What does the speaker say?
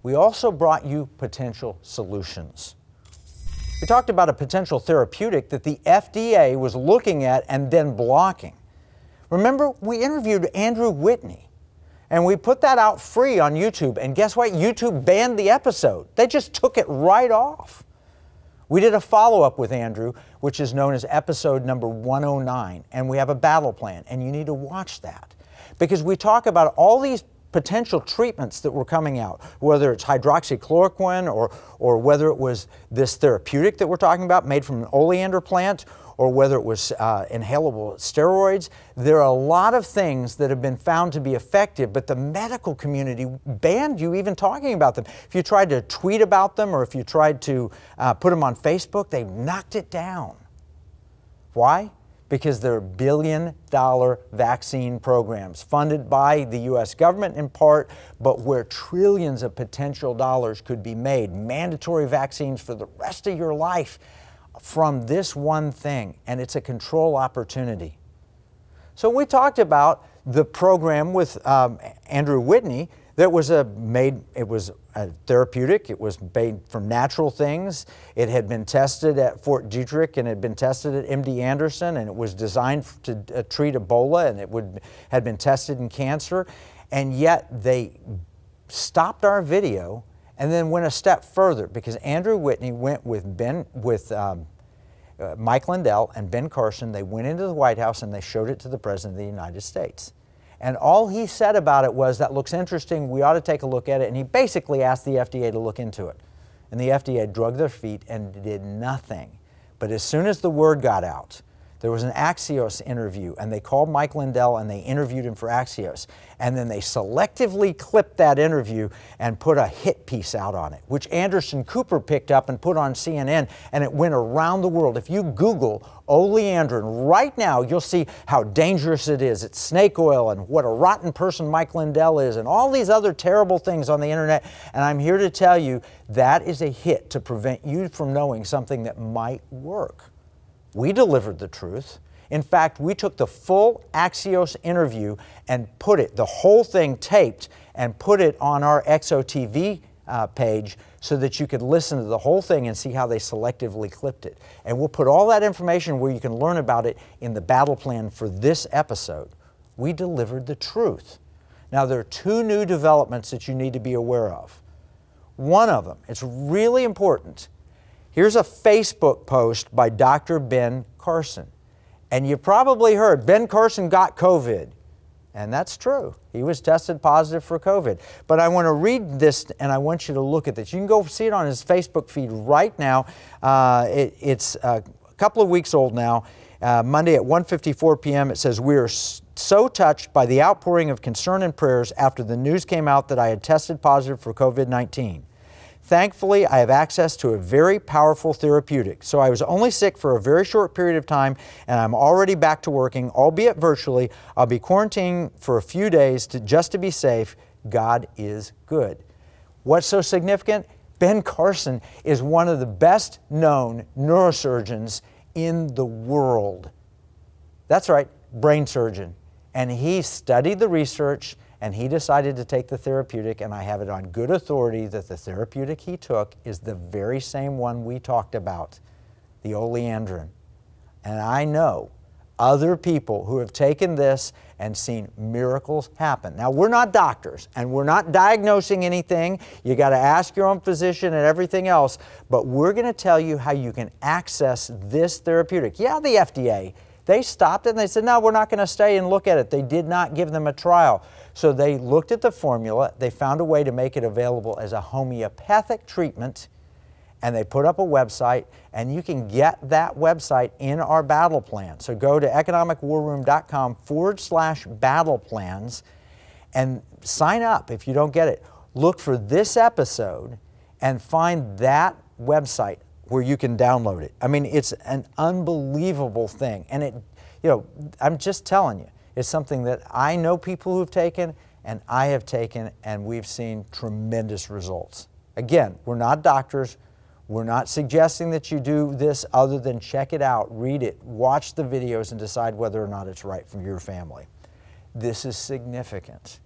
we also brought you potential solutions. We talked about a potential therapeutic that the FDA was looking at and then blocking. Remember, we interviewed Andrew Whitney, and we put that out free on YouTube, and guess what? YouTube banned the episode. They just took it right off. We did a follow-up with Andrew, which is known as episode number 109, and we have a battle plan, and you need to watch that. Because we talk about all these potential treatments that were coming out, whether it's hydroxychloroquine or whether it was this therapeutic that we're talking about made from an oleander plant, or whether it was inhalable steroids. There are a lot of things that have been found to be effective, but the medical community banned you even talking about them. If you tried to tweet about them or if you tried to put them on Facebook, they knocked it down. Why? Because they're billion-dollar vaccine programs funded by the U.S. government in part, but where trillions of potential dollars could be made. Mandatory vaccines for the rest of your life from this one thing, and it's a control opportunity. So we talked about the program with Andrew Whitney that was it was a therapeutic. It was made from natural things. It had been tested at Fort Detrick and had been tested at MD Anderson, and it was designed to treat Ebola, and it had been tested in cancer. And yet they stopped our video and then went a step further, because Andrew Whitney went with Mike Lindell and Ben Carson. They went into the White House and they showed it to the President of the United States. And all he said about it was, that looks interesting, we ought to take a look at it. And he basically asked the FDA to look into it. And the FDA dragged their feet and did nothing. But as soon as the word got out, there was an Axios interview, and they called Mike Lindell and they interviewed him for Axios. And then they selectively clipped that interview and put a hit piece out on it, which Anderson Cooper picked up and put on CNN, and it went around the world. If you Google Oleandrin right now, you'll see how dangerous it is. It's snake oil, and what a rotten person Mike Lindell is, and all these other terrible things on the internet. And I'm here to tell you that is a hit to prevent you from knowing something that might work. We delivered the truth. In fact, we took the full Axios interview and put it, the whole thing taped, and put it on our XOTV page so that you could listen to the whole thing and see how they selectively clipped it. And we'll put all that information where you can learn about it in the battle plan for this episode. We delivered the truth. Now, there are two new developments that you need to be aware of. One of them, it's really important. Here's a Facebook post by Dr. Ben Carson. And you probably heard, Ben Carson got COVID. And that's true. He was tested positive for COVID. But I want to read this, and I want you to look at this. You can go see it on his Facebook feed right now. It's a couple of weeks old now. Monday at 1:54 p.m. it says, "We are so touched by the outpouring of concern and prayers after the news came out that I had tested positive for COVID-19. Thankfully, I have access to a very powerful therapeutic. So I was only sick for a very short period of time, and I'm already back to working, albeit virtually. I'll be quarantining for a few days just to be safe. God is good." What's so significant? Ben Carson is one of the best known neurosurgeons in the world. That's right, brain surgeon. And he studied the research, and he decided to take the therapeutic, and I have it on good authority that the therapeutic he took is the very same one we talked about, the Oleandrin. And I know other people who have taken this and seen miracles happen. Now, we're not doctors, and we're not diagnosing anything. You got to ask your own physician and everything else, but we're going to tell you how you can access this therapeutic. Yeah, the FDA, they stopped it and they said, no, we're not going to stay and look at it. They did not give them a trial. So they looked at the formula, they found a way to make it available as a homeopathic treatment, and they put up a website, and you can get that website in our battle plan. So go to economicwarroom.com/battle plans and sign up if you don't get it. Look for this episode and find that website where you can download it. I mean, it's an unbelievable thing. And it, I'm just telling you, it's something that I know people who've taken, and I have taken, and we've seen tremendous results. Again, we're not doctors. We're not suggesting that you do this other than check it out, read it, watch the videos, and decide whether or not it's right for your family. This is significant.